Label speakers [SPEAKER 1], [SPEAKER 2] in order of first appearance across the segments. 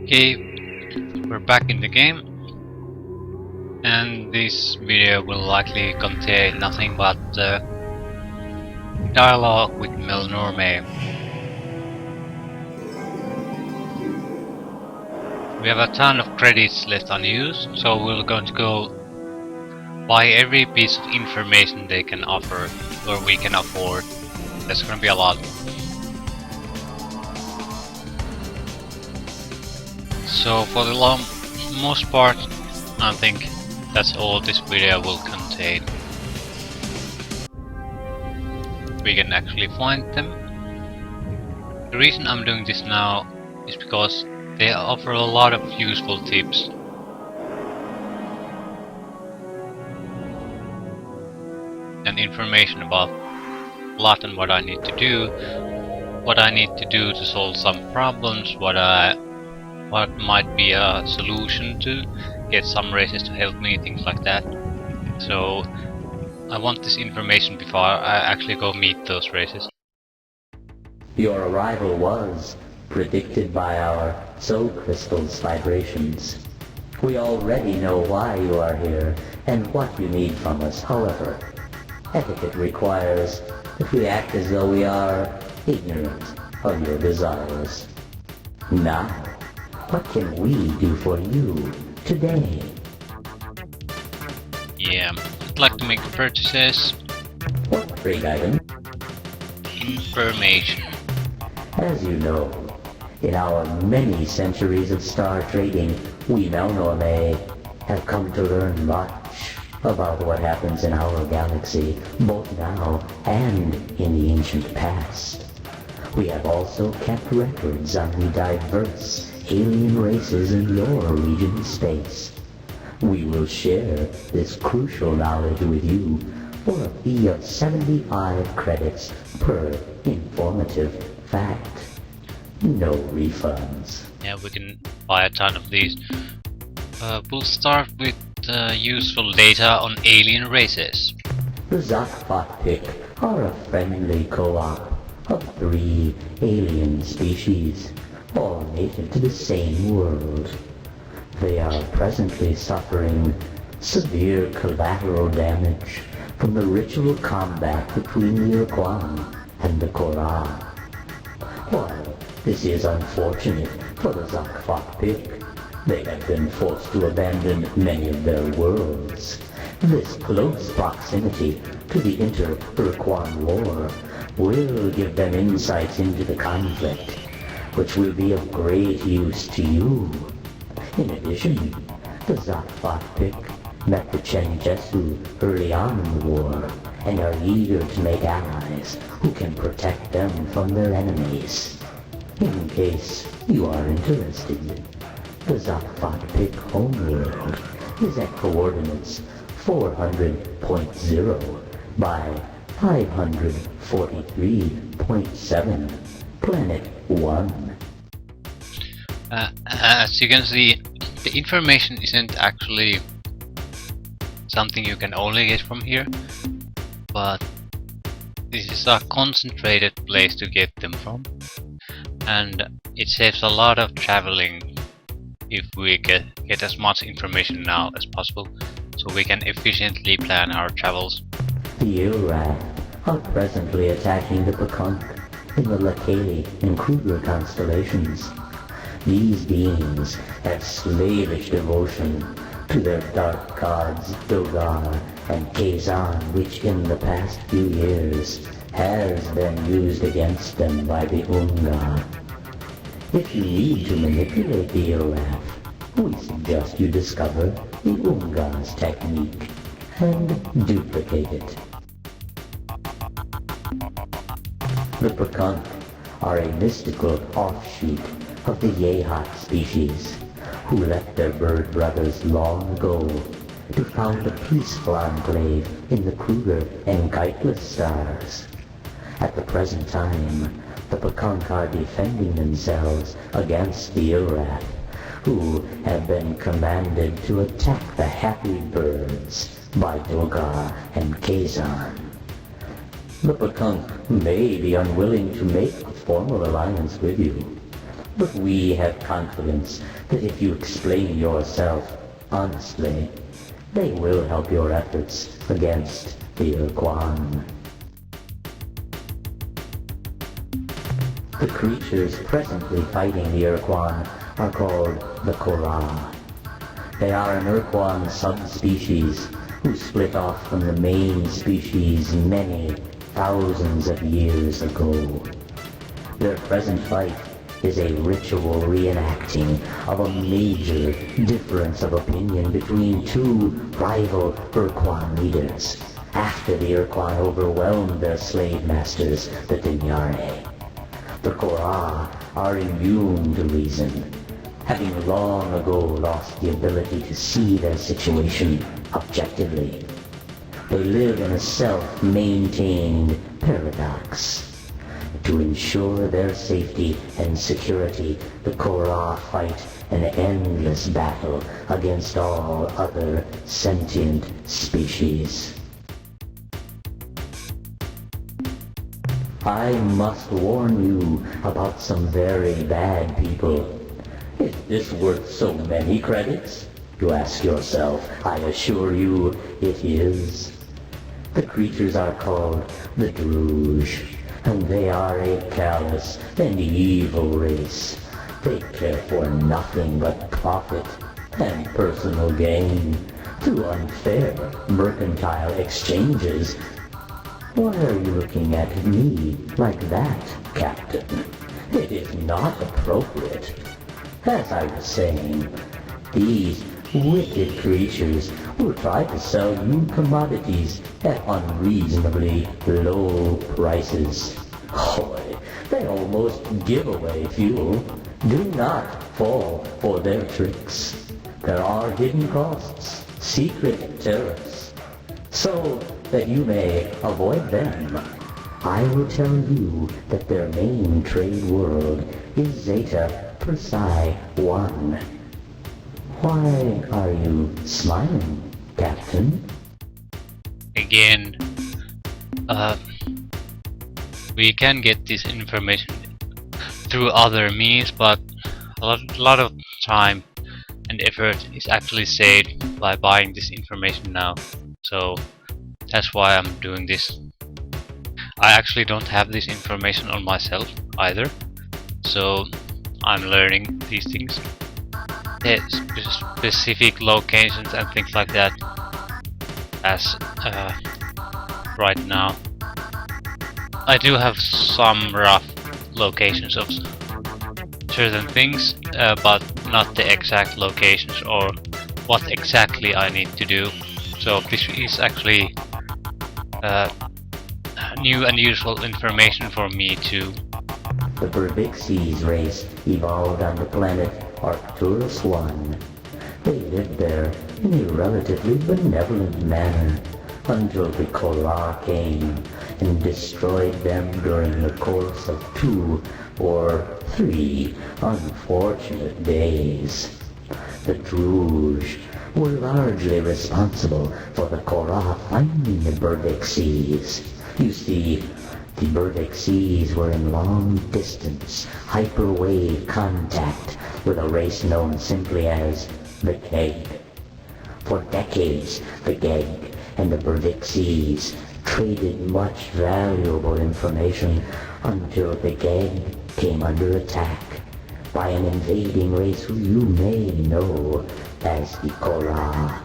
[SPEAKER 1] Okay, we're back in the game, and this video will likely contain nothing but dialogue with Melnorme. We have a ton of credits left unused, so we're going to go buy every piece of information they can offer, or we can afford. There's gonna be a lot. So for the most part, I think that's all this video will contain. We can actually find them. The reason I'm doing this now is because they offer a lot of useful tips. And information about plot and what I need to do to solve some problems, what might be a solution to get some races to help me, things like that. So I want this information before I actually go meet those races.
[SPEAKER 2] Your arrival was predicted by our soul crystal's vibrations. We already know why you are here and what you need from us. However, etiquette requires that we act as though we are ignorant of your desires. Now, what can we do for you today?
[SPEAKER 1] Yeah, I'd like to make purchases.
[SPEAKER 2] What trade item?
[SPEAKER 1] Information.
[SPEAKER 2] As you know, in our many centuries of star trading, we Melnorme have come to learn much about what happens in our galaxy, both now and in the ancient past. We have also kept records on the diverse alien races in your region of space. We will share this crucial knowledge with you for a fee of 75 credits per informative fact. No refunds.
[SPEAKER 1] Yeah, we can buy a ton of these. We'll start with useful data on alien races.
[SPEAKER 2] The Zakfatpik are a friendly co-op of 3 alien species, all native to the same world. They are presently suffering severe collateral damage from the ritual combat between the Ur-Quan and the Korah. While this is unfortunate for the Zakfatpik, they have been forced to abandon many of their worlds. This close proximity to the inter-Ur-Quan war will give them insights into the conflict, which will be of great use to you. In addition, the Zakfatpik met the Chenjesu early on in the war and are eager to make allies who can protect them from their enemies. In case you are interested, the Zakfatpik homeworld is at coordinates 400.0 by 543.7, Planet 1.
[SPEAKER 1] As you can see, the information isn't actually something you can only get from here, but this is a concentrated place to get them from, and it saves a lot of traveling if we get as much information now as possible, so we can efficiently plan our travels.
[SPEAKER 2] The Ur-Rat are presently attacking the Pekunk in the Lakeli and Kruger constellations. These beings have slavish devotion to their dark gods Dogar and Kazan, which in the past few years has been used against them by the Unga. If you need to manipulate the Ur-Rat, we suggest you discover the Unga's technique and duplicate it. The Pekunk are a mystical offshoot of the Yehat species, who left their bird brothers long ago to found a peaceful enclave in the Kruger and Geitless stars. At the present time, the Pekunk are defending themselves against the Ur-Rat, who have been commanded to attack the happy birds by Dogar and Kazan. The Pekunk may be unwilling to make a formal alliance with you, But we have confidence that if you explain yourself honestly, they will help your efforts against the Ur-Quan. The creatures presently fighting the Ur-Quan are called the Korra. They are an Ur-Quan subspecies who split off from the main species many thousands of years ago. Their present fight is a ritual reenacting of a major difference of opinion between two rival Ur-Quan leaders after the Ur-Quan overwhelmed their slave masters, the Dinyare. The Korra are immune to reason, having long ago lost the ability to see their situation objectively. They live in a self-maintained paradox. To ensure their safety and security, the Korra fight an endless battle against all other sentient species. I must warn you about some very bad people. Is this worth so many credits? You ask yourself. I assure you it is. The creatures are called the Druge, and they are a callous and evil race. They care for nothing but profit and personal gain through unfair mercantile exchanges. Why are you looking at me like that, Captain? It is not appropriate. As I was saying, these wicked creatures will try to sell you commodities at unreasonably low prices. Boy, they almost give away fuel. Do not fall for their tricks. There are hidden costs, secret tariffs, so that you may avoid them. I will tell you that their main trade world is Zeta Persei 1. Why are you smiling, Captain?
[SPEAKER 1] Again, we can get this information through other means, but a lot of time and effort is actually saved by buying this information now. So that's why I'm doing this. I actually don't have this information on myself either, so I'm learning these things. The specific locations and things like that as right now. I do have some rough locations of certain things, but not the exact locations or what exactly I need to do. So this is actually new and useful information for me too.
[SPEAKER 2] The Berbixies race evolved on the planet Arcturus 1. They lived there in a relatively benevolent manner until the Korra came and destroyed them during the course of 2 or 3 unfortunate days. The Druge were largely responsible for the Korra finding the Berbixies. You see, the Berbixies were in long-distance, hyperwave contact with a race known simply as the Keg. For decades, the Keg and the Berbixies traded much valuable information until the Keg came under attack by an invading race who you may know as the Korra.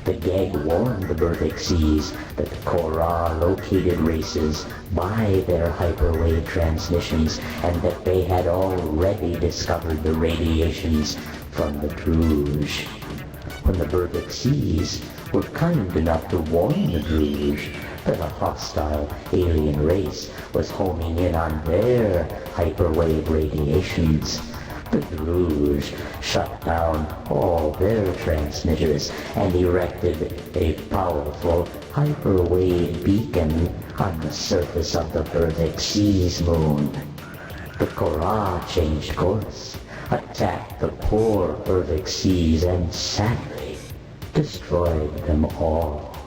[SPEAKER 2] The Gag warned the Berbixies that the Korra located races by their hyperwave transmissions and that they had already discovered the radiations from the Druge. When the Berbixies were kind enough to warn the Druge that a hostile alien race was homing in on their hyperwave radiations, the Druge shut down all their transmitters and erected a powerful hyperwave beacon on the surface of the Berbixies moon. The Korra changed course, attacked the poor Berbixies, and sadly destroyed them all.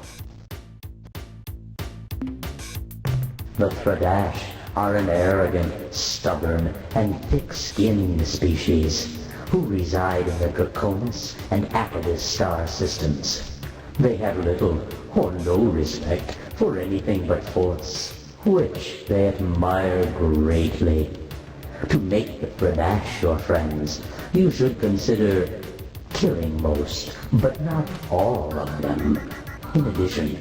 [SPEAKER 2] The Thradash are an arrogant, stubborn, and thick-skinned species who reside in the Draconis and Apodus star systems. They have little or no respect for anything but force, which they admire greatly. To make the Bradash your friends, you should consider killing most, but not all of them. In addition,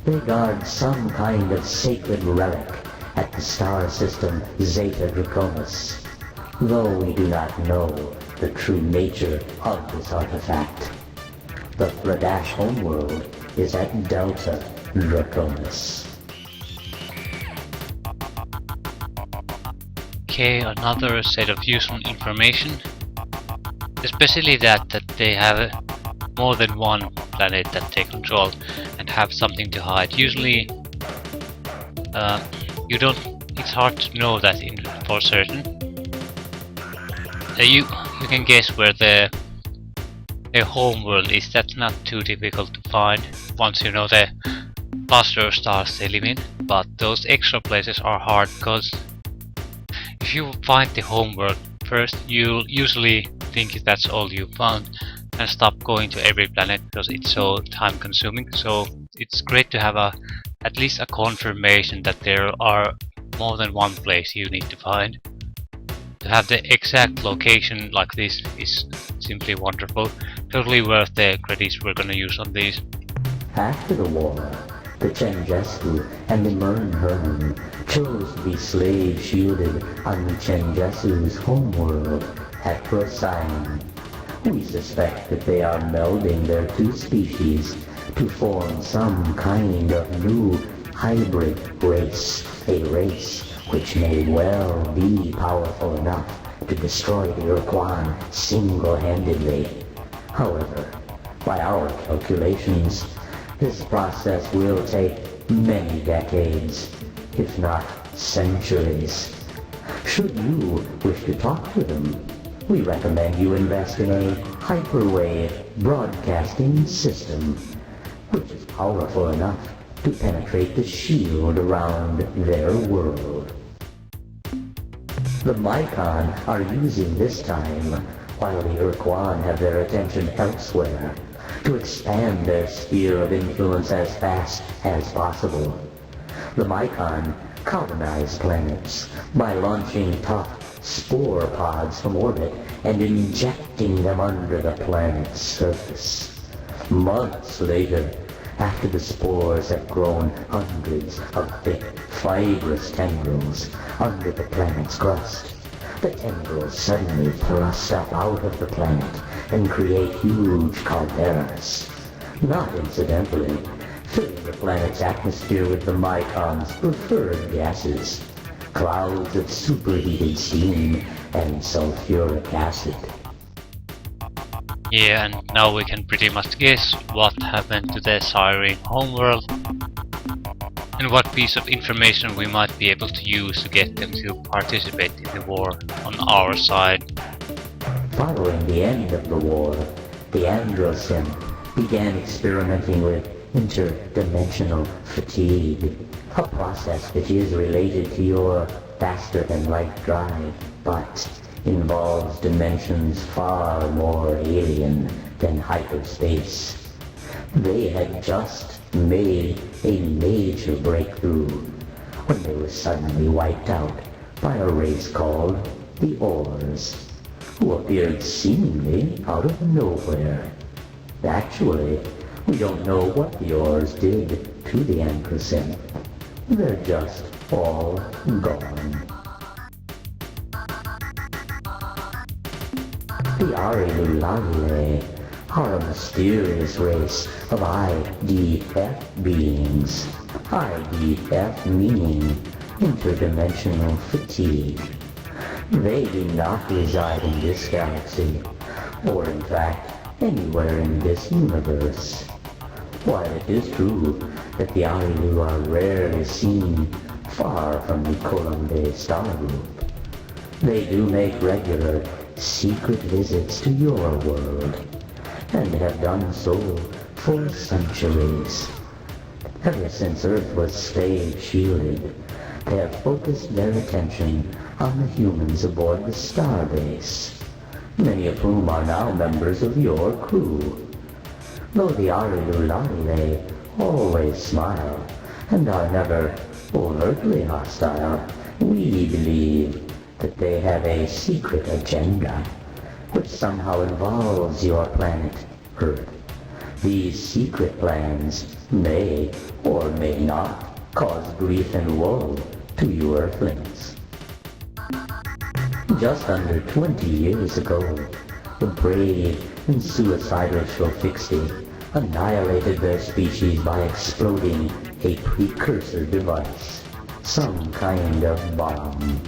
[SPEAKER 2] they guard some kind of sacred relic at the star system Zeta Draconis, though we do not know the true nature of this artifact. The Bradash homeworld is at Delta Draconis.
[SPEAKER 1] Okay, another set of useful information, especially that they have more than one planet that they control and have something to hide. Usually, it's hard to know that for certain. You can guess where their home world is. That's not too difficult to find once you know the cluster of stars they live in. But those extra places are hard, because if you find the home world first, you'll usually think that's all you found and stop going to every planet because it's so time consuming. So it's great to have at least a confirmation that there are more than one place you need to find. To have the exact location like this is simply wonderful. Totally worth the credits we're gonna use on these.
[SPEAKER 2] After the war, the Chenjesku and the Mern Herman chose to be slave-shielded on the Chenjesu's homeworld at Procyon. We suspect that they are melding their two species to form some kind of new hybrid race, a race which may well be powerful enough to destroy the Ur-Quan single-handedly. However, by our calculations, this process will take many decades, if not centuries. Should you wish to talk to them, we recommend you invest in a hyperwave broadcasting system, which is powerful enough to penetrate the shield around their world. The Mycon are using this time, while the Ur-Quan have their attention elsewhere, to expand their sphere of influence as fast as possible. The Mycon colonize planets by launching tough spore pods from orbit and injecting them under the planet's surface. Months later, after the spores have grown hundreds of thick, fibrous tendrils under the planet's crust, the tendrils suddenly thrust up out of the planet and create huge calderas. Not incidentally, filling the planet's atmosphere with the Mycon's preferred gases, clouds of superheated steam and sulfuric acid.
[SPEAKER 1] Yeah, and now we can pretty much guess what happened to the Siren homeworld and what piece of information we might be able to use to get them to participate in the war on our side.
[SPEAKER 2] Following the end of the war, the Androsim began experimenting with interdimensional fatigue, a process which is related to your faster-than-light drive, but involves dimensions far more alien than hyperspace. They had just made a major breakthrough when they were suddenly wiped out by a race called the Ors, who appeared seemingly out of nowhere. Actually, we don't know what the Ors did to the Androsim. They're just all gone. The Arilulae are a mysterious race of IDF beings. IDF meaning interdimensional fatigue. They do not reside in this galaxy, or in fact, anywhere in this universe. While it is true that the Arilu are rarely seen far from the Columbae star group, they do make regular secret visits to your world, and have done so for centuries. Ever since Earth was slave-shielded, they have focused their attention on the humans aboard the starbase, many of whom are now members of your crew. Though the Arilulari always smile and are never overtly hostile, we believe that they have a secret agenda which somehow involves your planet Earth. These secret plans may or may not cause grief and woe to you Earthlings. Just under 20 years ago, the brave and suicidal Shofixi annihilated their species by exploding a precursor device, some kind of bomb,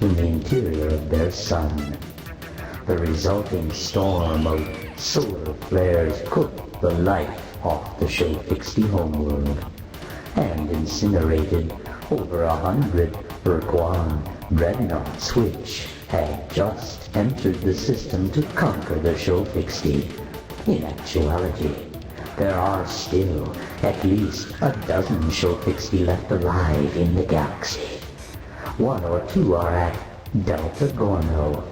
[SPEAKER 2] in the interior of their sun. The resulting storm of solar flares cooked the life off the Shofixi homeworld and incinerated over 100 Ur-Quan dreadnoughts which had just entered the system to conquer the Shofixi. In actuality, there are still at least a dozen Shofixi left alive in the galaxy. 1 or 2 are at Delta Gorno,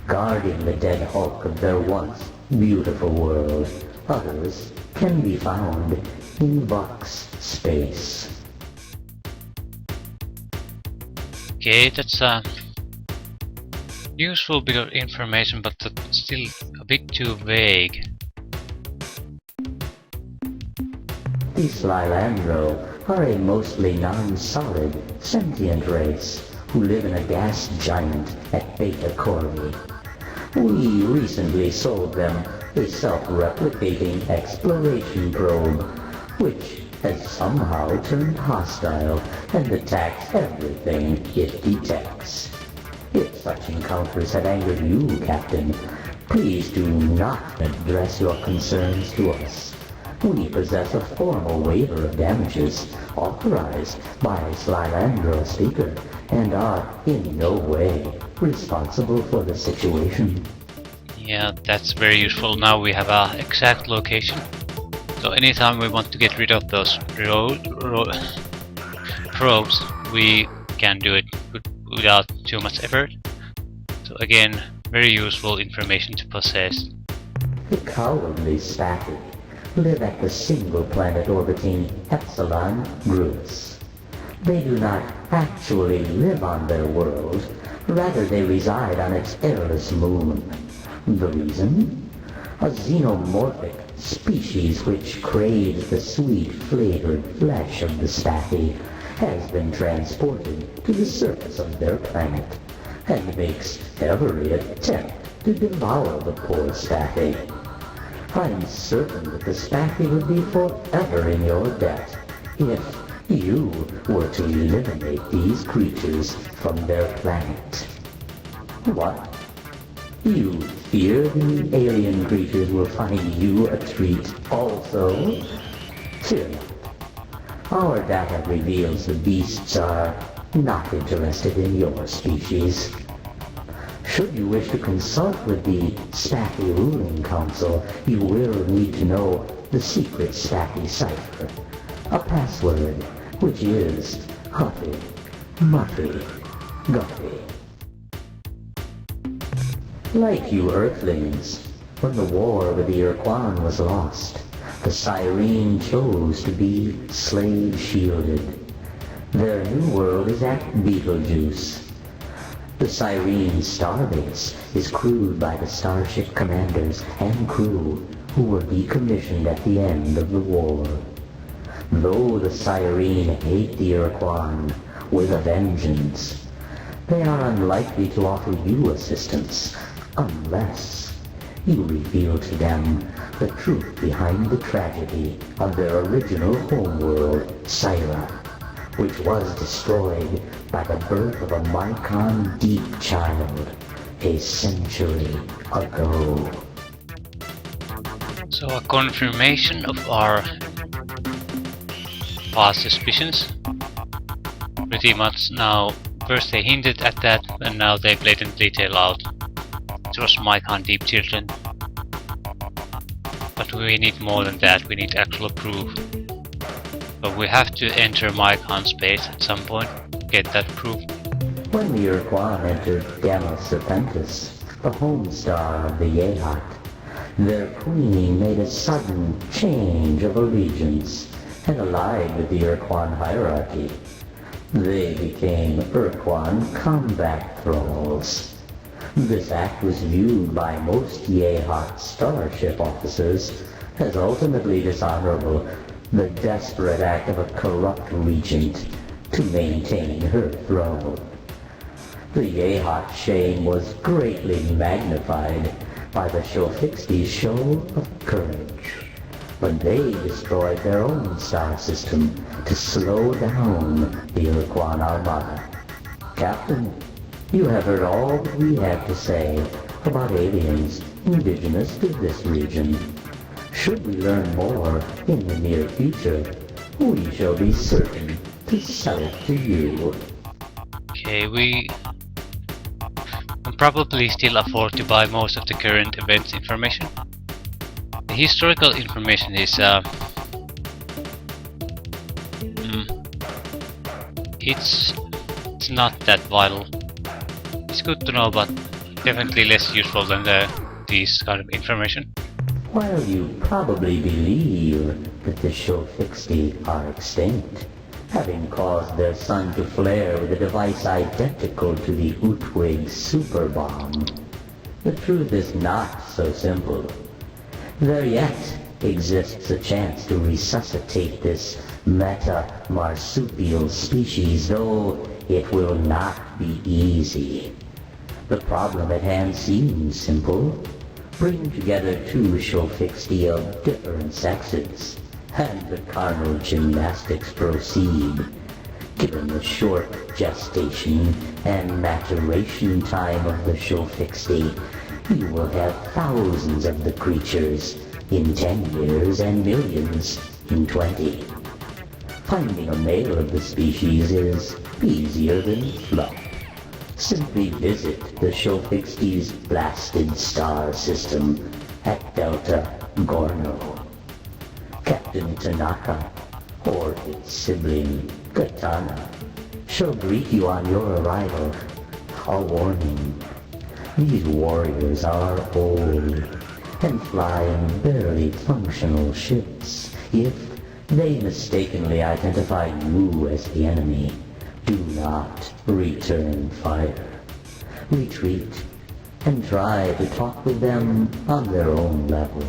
[SPEAKER 2] guarding the dead hulk of their once beautiful world. Others can be found in Vox space.
[SPEAKER 1] Okay, that's a useful bit of information, but that's still a bit too vague.
[SPEAKER 2] The Slilandro are a mostly non-solid, sentient race who live in a gas giant at Beta Cori. We recently sold them a self-replicating exploration probe, which has somehow turned hostile and attacks everything it detects. If such encounters have angered you, Captain, please do not address your concerns to us. We possess a formal waiver of damages authorized by Slilandro Speaker and are in no way responsible for the situation.
[SPEAKER 1] Yeah, that's very useful. Now we have our exact location. So anytime we want to get rid of those probes, we can do it without too much effort. So again, very useful information to possess.
[SPEAKER 2] The cowardly Spathi live at the single planet orbiting Epsilon Grus. They do not actually live on their world, rather they reside on its airless moon. The reason? A xenomorphic species which craves the sweet flavored flesh of the Spathi has been transported to the surface of their planet and makes every attempt to devour the poor Spathi. I'm certain that the Spathi would be forever in your debt if you were to eliminate these creatures from their planet. What? You fear the alien creatures will find you a treat also? Fear not. Our data reveals the beasts are not interested in your species. Should you wish to consult with the Spathi Ruling Council, you will need to know the secret Spathi cipher, a password which is Huffy, Muffy, Guffy. Like you Earthlings, when the war with the Ur-Quan was lost, the Cyrene chose to be slave-shielded. Their new world is at Betelgeuse. The Cyrene starbase is crewed by the starship commanders and crew who were decommissioned at the end of the war. Though the Cyrene hate the Ur-Quan with a vengeance, they are unlikely to offer you assistance unless you reveal to them the truth behind the tragedy of their original homeworld, Syra, which was destroyed by the birth of a Mycon Deep child a century ago.
[SPEAKER 1] So a confirmation of our past suspicions. Pretty much now, first they hinted at that and now they blatantly tell out it was Mycon Deep children. But we need more than that, we need actual proof. But we have to enter Mycon space at some point. get that proof.
[SPEAKER 2] When the Ur-Quan entered Gamma Serpentis, the home star of the Yehat, their queen made a sudden change of allegiance and allied with the Ur-Quan hierarchy. They became Ur-Quan combat thralls. This act was viewed by most Yehat starship officers as ultimately dishonorable, the desperate act of a corrupt regent to maintain her throne. The Yehat shame was greatly magnified by the Shofixti's show of courage when they destroyed their own star system to slow down the Ur-Quan armada. Captain, you have heard all that we have to say about aliens indigenous to this region. Should we learn more in the near future, we shall be certain to sell it to you.
[SPEAKER 1] Okay, we can probably still afford to buy most of the current events information. The historical information is it's not that vital. It's good to know, but definitely less useful than these kind of information.
[SPEAKER 2] While you probably believe that the Shofixti are extinct, having caused their sun to flare with a device identical to the Utwig super bomb, the truth is not so simple. There yet exists a chance to resuscitate this meta-marsupial species, though it will not be easy. The problem at hand seems simple. Bring together two Shofixti of different sexes, and the carnal gymnastics proceed. Given the short gestation and maturation time of the Shofixti, you will have thousands of the creatures in 10 years and millions in 20. Finding a male of the species is easier than fluff. Simply visit the Shofixti's blasted star system at Delta Gorno. Captain Tanaka, or its sibling, Katana, shall greet you on your arrival. A warning. These warriors are old and fly in barely functional ships. If they mistakenly identify you as the enemy, do not return fire. Retreat and try to talk with them on their own level.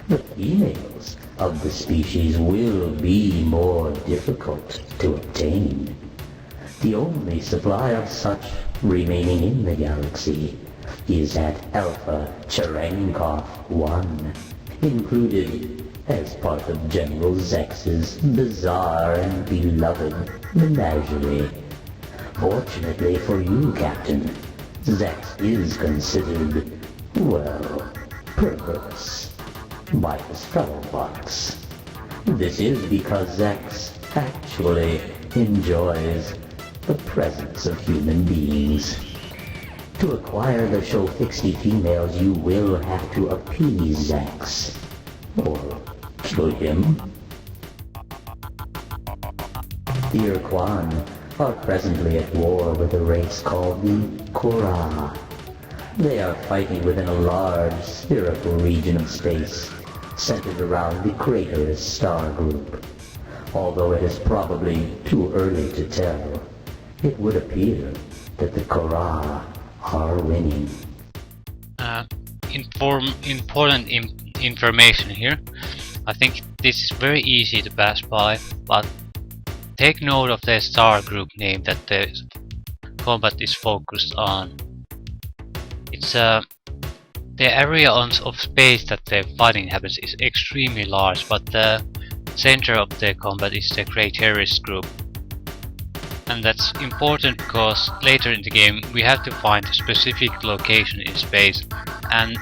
[SPEAKER 2] The females of the species will be more difficult to obtain. The only supply of such remaining in the galaxy is at Alpha Cherenkov 1, included as part of General Zex's bizarre and beloved menagerie. Fortunately for you, Captain, Zex is considered, well, perverse by his fellow bugs. This is because Zex actually enjoys the presence of human beings. To acquire the Shofixti females, you will have to appease Zex, or kill him. The Ur-Quan are presently at war with a race called the Kora. They are fighting within a large spherical region of space, centered around the Crater's star group. Although it is probably too early to tell, it would appear that the Kora are winning.
[SPEAKER 1] Important information here. I think this is very easy to pass by, but take note of the star group name that the combat is focused on. It's the area of space that the fighting happens is extremely large, but the center of the combat is the Crater's group. And that's important because later in the game we have to find a specific location in space, and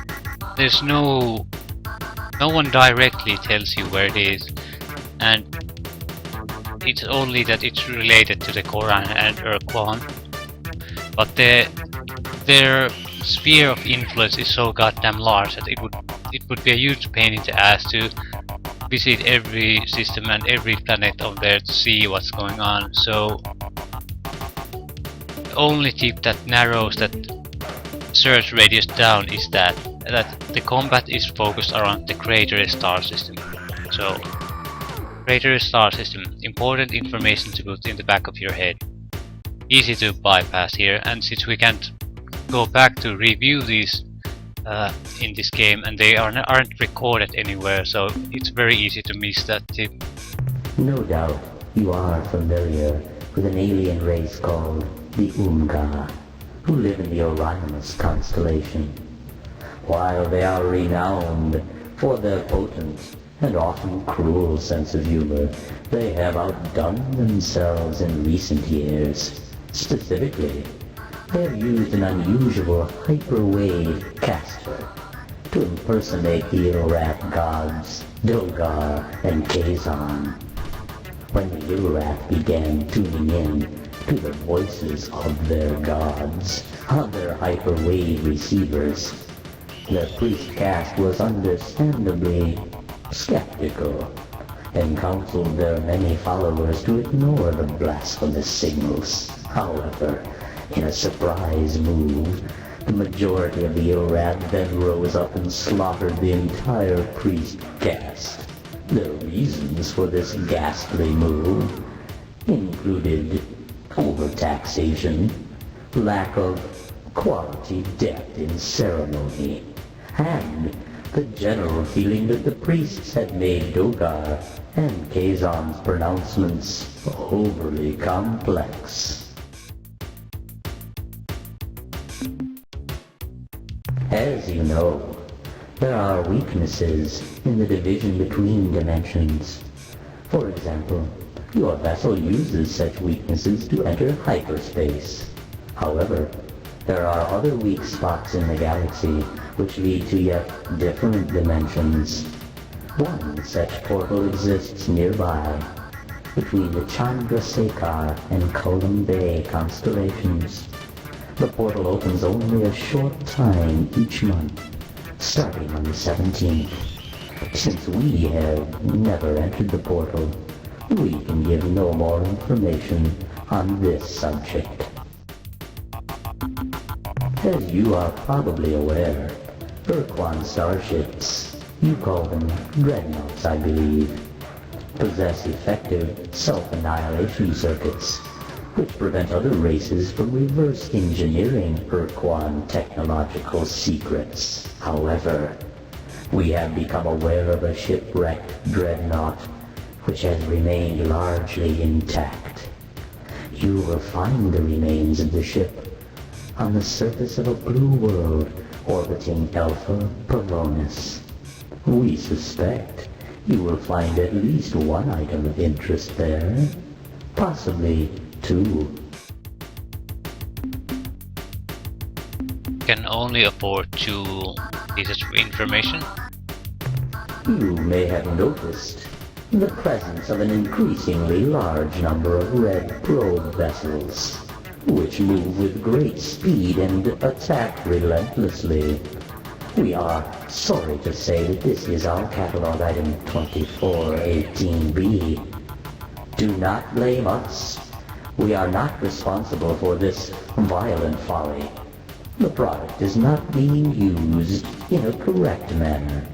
[SPEAKER 1] there's no one directly tells you where it is, and it's only that it's related to the Koran and Ur-Quan. But their sphere of influence is so goddamn large that it would be a huge pain in the ass to visit every system and every planet of there to see what's going on. So The only tip that narrows that search radius down is that the combat is focused around the crater star system. So, crater star system, important information to put in the back of your head. Easy to bypass here, and since we can't go back to review these in this game, and they aren't recorded anywhere, so it's very easy to miss that tip.
[SPEAKER 2] No doubt you are familiar with an alien race called the Ur-Quan, who live in the Orionist constellation. While they are renowned for their potent and often cruel sense of humor, they have outdone themselves in recent years. Specifically, they have used an unusual hyperwave caster to impersonate the Ur-Rat gods Dogar and Kazan. When the Ur-Rat began tuning in to the voices of their gods on their hyperwave receivers, the priest caste was understandably skeptical and counseled their many followers to ignore the blasphemous signals. However, in a surprise move, the majority of the Ur-Rat then rose up and slaughtered the entire priest caste. The reasons for this ghastly move included overtaxation, lack of quality depth in ceremony, and the general feeling that the priests had made Dogar and Kazan's pronouncements overly complex. As you know, there are weaknesses in the division between dimensions. For example, your vessel uses such weaknesses to enter hyperspace. However, there are other weak spots in the galaxy which lead to yet different dimensions. One such portal exists nearby, between the Chandrasekhar and Kolam Bay constellations. The portal opens only a short time each month, starting on the 17th. Since we have never entered the portal, we can give no more information on this subject. As you are probably aware, Ur-Quan starships, you call them dreadnoughts I believe, possess effective self-annihilation circuits, which prevent other races from reverse engineering Ur-Quan technological secrets. However, we have become aware of a shipwrecked dreadnought which has remained largely intact. You will find the remains of the ship on the surface of a blue world orbiting Alpha Pavonis. We suspect you will find at least one item of interest there, possibly two.
[SPEAKER 1] Can only afford 2 pieces of information.
[SPEAKER 2] You may have noticed the presence of an increasingly large number of red probe vessels, which move with great speed and attack relentlessly. We are sorry to say that this is our catalog item 2418B. Do not blame us. We are not responsible for this violent folly. The product is not being used in a correct manner.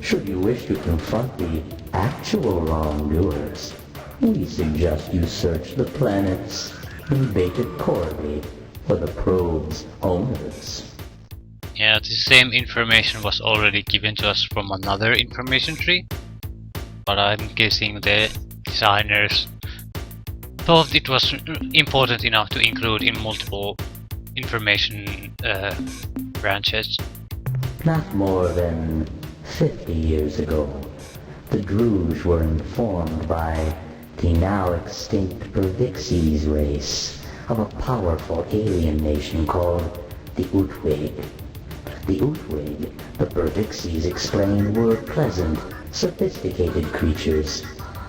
[SPEAKER 2] Should you wish to confront the actual wrongdoers, we suggest you search the planets in Beta Corby for the probe's owners.
[SPEAKER 1] Yeah, the same information was already given to us from another information tree, but I'm guessing the designers thought it was important enough to include in multiple information branches.
[SPEAKER 2] Not more than 50 years ago, the Druge were informed by the now extinct Pervixes race of a powerful alien nation called the Utwig. The Utwig, the Pervixes explained, were pleasant, sophisticated creatures,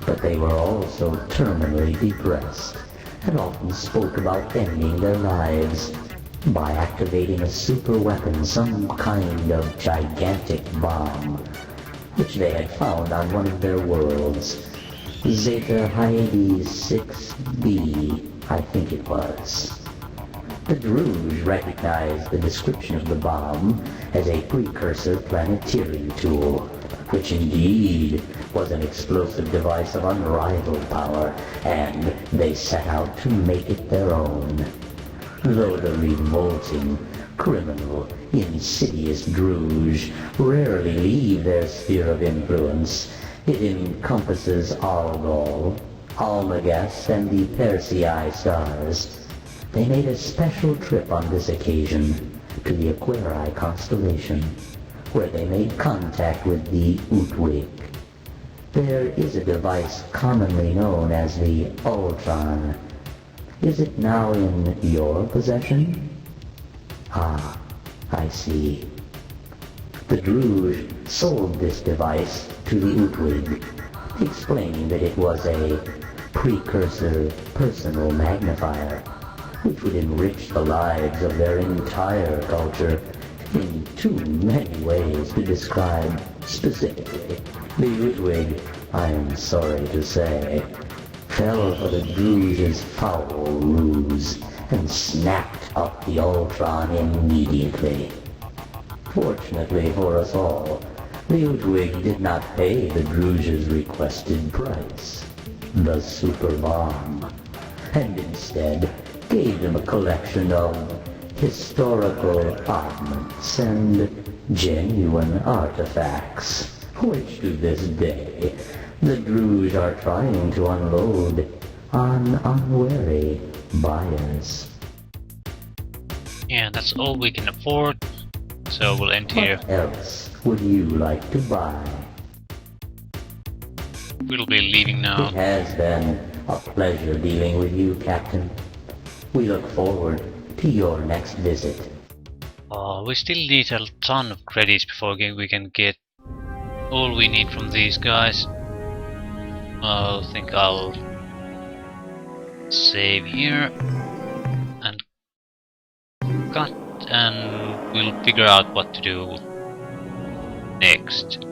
[SPEAKER 2] but they were also terminally depressed and often spoke about ending their lives by activating a super weapon, some kind of gigantic bomb, which they had found on one of their worlds, Zeta Hyades 6b, I think it was. The Druge recognized the description of the bomb as a precursor planetary tool, which indeed was an explosive device of unrivaled power, and they set out to make it their own. Though the revolting, criminal, insidious Druge rarely leave their sphere of influence, it encompasses Algol, Almagest, and the Persei stars. They made a special trip on this occasion to the Aquarii constellation, where they made contact with the Utwig. There is a device commonly known as the Ur-Quan. Is it now in your possession? Ah, I see. The Druge sold this device to the Utwig, explaining that it was a precursor personal magnifier, which would enrich the lives of their entire culture in too many ways to describe specifically. The Utwig, I am sorry to say, fell for the Druge's foul ruse and snapped up the Ur-Quan immediately. Fortunately for us all, the Utwig did not pay the Druge's requested price, the super bomb, and instead gave him a collection of historical oddments and genuine artifacts, which to this day the Druge are trying to unload on unwary buyers.
[SPEAKER 1] Yeah, that's all we can afford, so we'll end here.
[SPEAKER 2] What else would you like to buy?
[SPEAKER 1] We'll be leaving now.
[SPEAKER 2] It has been a pleasure dealing with you, Captain. We look forward to your next visit.
[SPEAKER 1] We still need a ton of credits before we can get all we need from these guys. I think I'll save here and cut, and we'll figure out what to do next.